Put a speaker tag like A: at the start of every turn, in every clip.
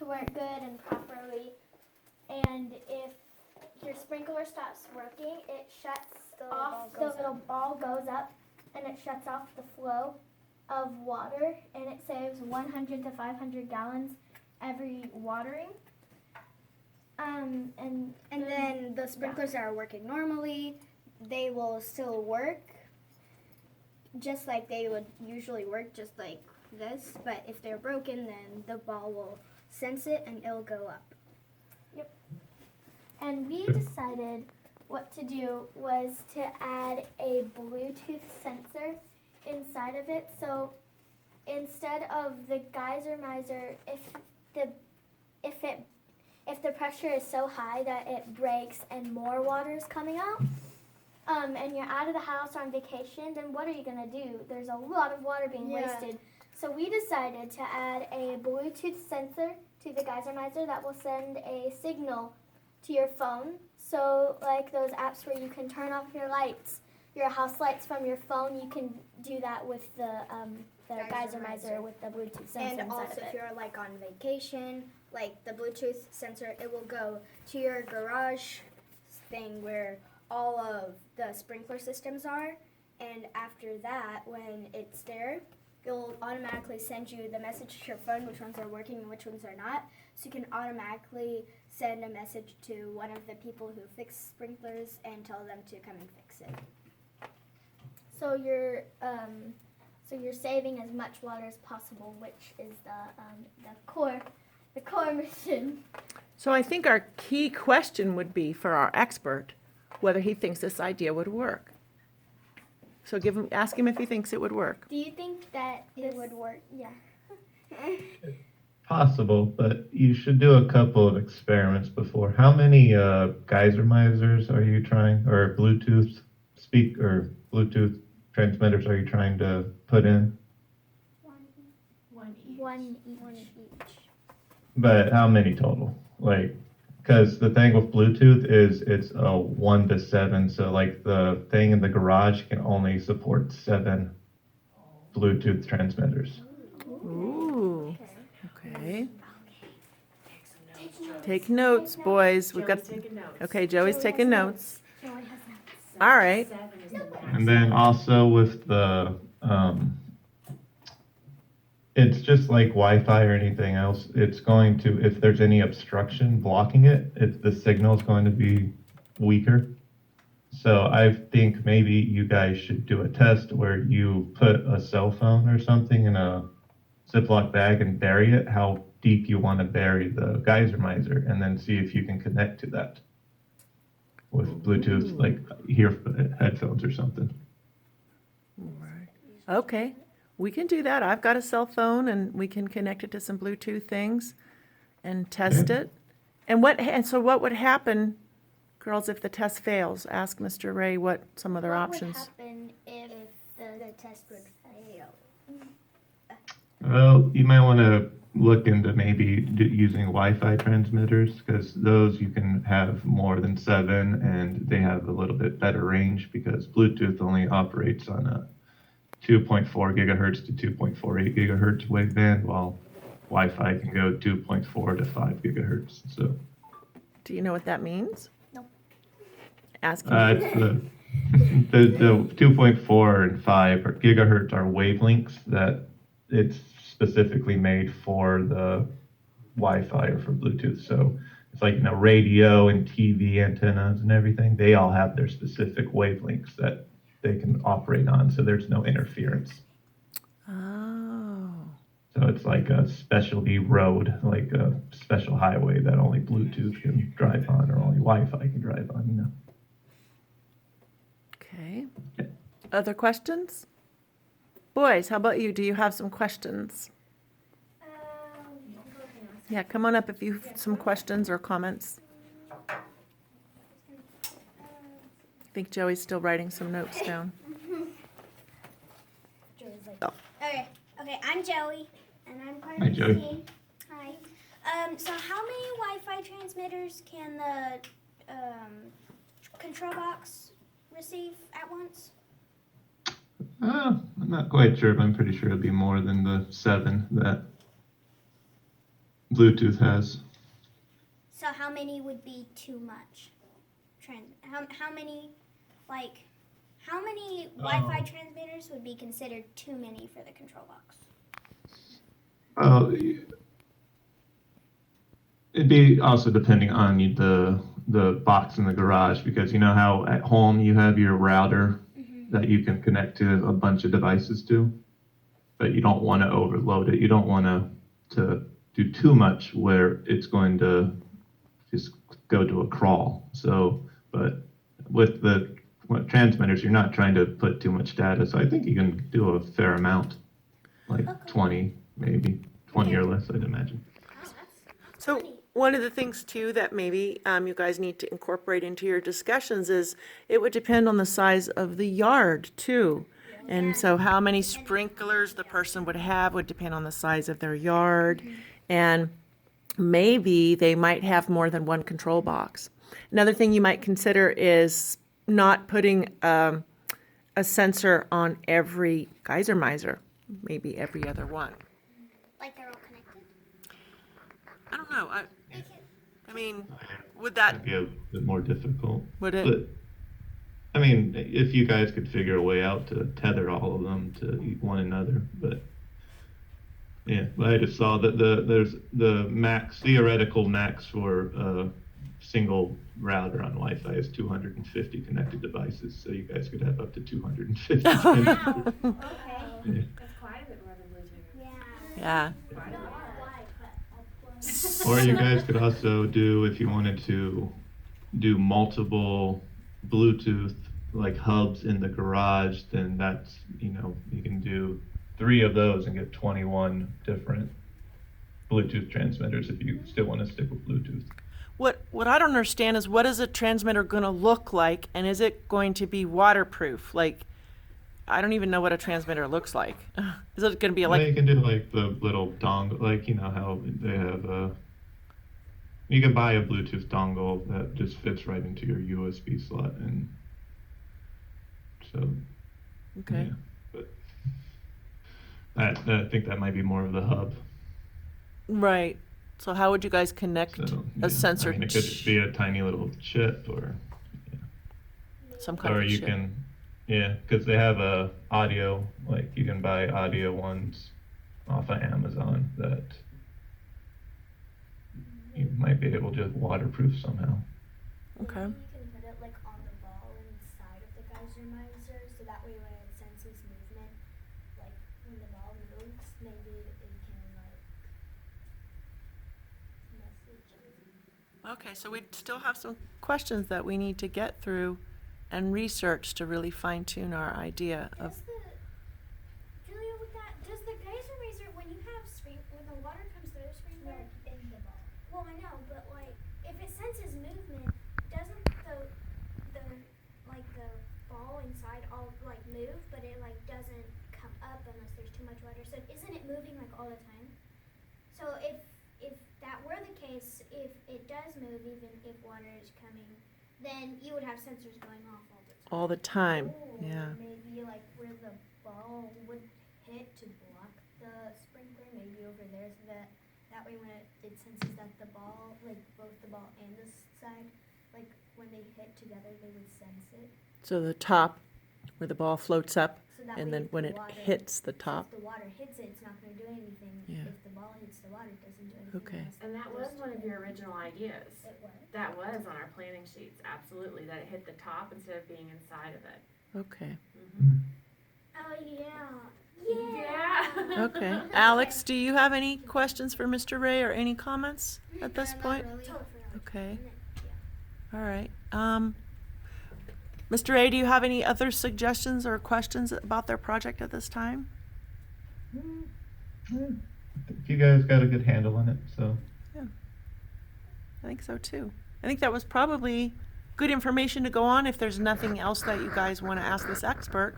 A: to work good and properly. And if your sprinkler stops working, it shuts off, the little ball goes up, and it shuts off the flow of water, and it saves 100 to 500 gallons every watering. And
B: then the sprinklers that are working normally, they will still work just like they would usually work, just like this. But if they're broken, then the ball will sense it and it'll go up.
A: Yep. And we decided what to do was to add a Bluetooth sensor inside of it. So instead of the geyser miser, if the pressure is so high that it breaks and more water is coming out, and you're out of the house or on vacation, then what are you gonna do? There's a lot of water being wasted. So we decided to add a Bluetooth sensor to the geyser miser that will send a signal to your phone. So like those apps where you can turn off your lights, your house lights from your phone, you can do that with the geyser miser with the Bluetooth sensor
B: And also if you're like on vacation, like the Bluetooth sensor, it will go to your garage thing where all of the sprinkler systems are, and after that, when it's there, it'll automatically send you the message to your phone, which ones are working and which ones are not, so you can automatically send a message to one of the people who fix sprinklers and tell them to come and fix it.
A: So you're saving as much water as possible, which is the core mission.
C: So I think our key question would be for our expert whether he thinks this idea would work. So ask him if he thinks it would work.
A: Do you think that
B: It would work?
A: Yeah.
D: Possible, but you should do a couple of experiments before. How many geyser misers are you trying, or Bluetooth transmitters are you trying to put in?
A: One each.
D: But how many total? Like, because the thing with Bluetooth is it's a 1 to 7, so like the thing in the garage can only support 7 Bluetooth transmitters.
C: Ooh, okay. Take notes, boys. We've got. Okay, Joey's taking notes. All right.
D: And then also with the, it's just like Wi-Fi or anything else. It's going to, if there's any obstruction blocking it, the signal is going to be weaker. So I think maybe you guys should do a test where you put a cell phone or something in a Ziploc bag and bury it, how deep you want to bury the geyser miser, and then see if you can connect to that with Bluetooth, like headphones or something.
C: Okay, we can do that. I've got a cell phone and we can connect it to some Bluetooth things and test it. And so what would happen, girls, if the test fails? Ask Mr. Ray what some other options.
A: What would happen if
B: The test would fail.
D: Well, you might want to look into maybe using Wi-Fi transmitters, because those you can have more than 7 and they have a little bit better range, because Bluetooth only operates on a 2.4 gigahertz to 2.48 gigahertz waveband, while Wi-Fi can go 2.4 to 5 gigahertz. So,
C: Do you know what that means?
A: No.
C: Ask him.
D: it's the 2.4 and 5 gigahertz are wavelengths that it's specifically made for the Wi-Fi or for Bluetooth. So it's like, radio and TV antennas and everything, they all have their specific wavelengths that they can operate on, so there's no interference.
C: Oh.
D: So it's like a specialty road, like a special highway that only Bluetooth can drive on, or only Wi-Fi can drive on,
C: Okay. Other questions? Boys, how about you? Do you have some questions? Yeah, come on up if you have some questions or comments. I think Joey's still writing some notes down.
B: Okay, I'm Joey, and I'm part
D: Hi,
B: of the
D: Joey.
B: team. Hi. So how many Wi-Fi transmitters can the control box receive at once?
D: I'm not quite sure, but I'm pretty sure it'd be more than the 7 that Bluetooth has.
B: So how many would be too much? How many, like, how many Wi-Fi transmitters would be considered too many for the control box?
D: It'd be also depending on the box in the garage, because you know how at home you have your router that you can connect to a bunch of devices to, but you don't want to overload it. You don't want to do too much where it's going to just go to a crawl. So, but with the transmitters, you're not trying to put too much data. So I think you can do a fair amount, like 20, maybe 20 or less, I'd imagine.
C: So one of the things too that maybe you guys need to incorporate into your discussions is it would depend on the size of the yard too. And so how many sprinklers the person would have would depend on the size of their yard. And maybe they might have more than one control box. Another thing you might consider is not putting a sensor on every geyser miser, maybe every other one.
B: Like they're all connected?
C: I don't know. I mean, would that
D: That'd be a bit more difficult.
C: Would it?
D: But, I mean, if you guys could figure a way out to tether all of them to one another, but yeah, but I just saw that there's the theoretical max for a single router on Wi-Fi is 250 connected devices, so you guys could have up to 250.
B: Okay.
D: Yeah.
E: That's quite a bit more than Bluetooth.
C: Yeah.
D: Or you guys could also do, if you wanted to, do multiple Bluetooth like hubs in the garage, then that's, you can do 3 of those and get 21 different Bluetooth transmitters if you still want to stick with Bluetooth.
C: What I don't understand is what is a transmitter going to look like, and is it going to be waterproof? Like, I don't even know what a transmitter looks like. Is it going to be
D: Well,
C: like?
D: you can do like the little dongle, like how they have you can buy a Bluetooth dongle that just fits right into your USB slot, and so
C: Okay.
D: yeah, but I think that might be more of the hub.
C: Right. So how would you guys connect
D: So
C: a sensor?
D: I mean, it could just be a tiny little chip, or
C: Some kind of
D: you
C: chip.
D: can, because they have a audio, like you can buy audio ones off of Amazon that you might be able to waterproof somehow.
C: Okay.
B: You can put it like on the ball inside of the geyser miser, so that way when it senses movement, like when the ball moves, maybe it can like message it.
C: Okay, so we still have some questions that we need to get through and research to really fine tune our idea of.
B: Julia, with that, does the geyser miser, when you have when the water comes through the sprinkler, in the ball? Well, I know, but like if it senses movement, doesn't the ball inside all like move, but it like doesn't come up unless there's too much water. So isn't it moving like all the time? So if that were the case, if it does move even if water is coming, then you would have sensors going off all the time.
C: All the time. Yeah.
B: Maybe like where the ball would hit to block the sprinkler, maybe over there, so that way when it senses that the ball, like both the ball and the side, like when they hit together, they would sense it.
C: So the top, where the ball floats up,
B: So that
C: and
B: way
C: then
B: if
C: when
B: the
C: it
B: water-
C: hits the top.
B: If the water hits it, it's not going to do anything.
C: Yeah.
B: If the ball hits the water, it doesn't do anything.
C: Okay.
B: unless
E: And that
B: it
E: was
B: goes
E: one of
B: to
E: your original ideas.
B: It was.
E: That was on our planning sheets, absolutely, that it hit the top instead of being inside of it.
C: Okay.
B: Oh yeah.
E: Yeah.
C: Okay. Alex, do you have any questions for Mr. Ray or any comments at this point? Okay. All right. Mr. Ray, do you have any other suggestions or questions about their project at this time?
D: I think you guys got a good handle on it, so.
C: I think so too. I think that was probably good information to go on. If there's nothing else that you guys want to ask this expert,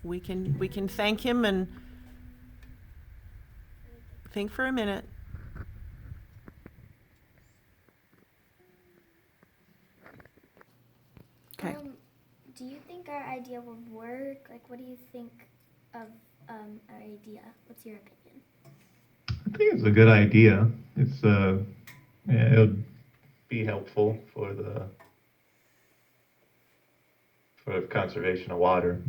C: we can thank him and think for a minute. Okay.
B: Do you think our idea would work? Like, what do you think of our idea? What's your opinion?
D: I think it's a good idea. it's yeah, it would be helpful for conservation of water,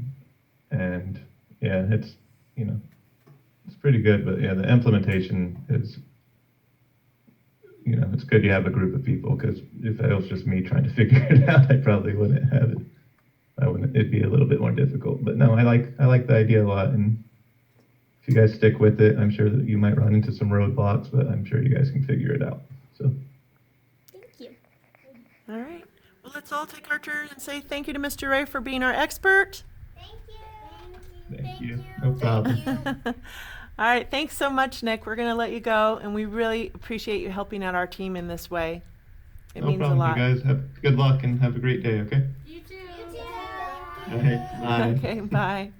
D: and yeah, it's it's pretty good, but yeah, the implementation is, it's good you have a group of people, because if it was just me trying to figure it out, I probably wouldn't have it. It'd be a little bit more difficult. But no, I like the idea a lot, and if you guys stick with it, I'm sure that you might run into some roadblocks, but I'm sure you guys can figure it out. So.
B: Thank you.
C: All right. Well, let's all take our turn and say thank you to Mr. Ray for being our expert.
D: Thank you. No problem.
C: All right. Thanks so much, Nick. We're going to let you go, and we really appreciate you helping out our team in this way. It
D: No
C: means
D: problem.
C: a lot.
D: You guys have good luck and have a great day, okay?
E: You too.
D: All right. Bye.
C: Okay, bye.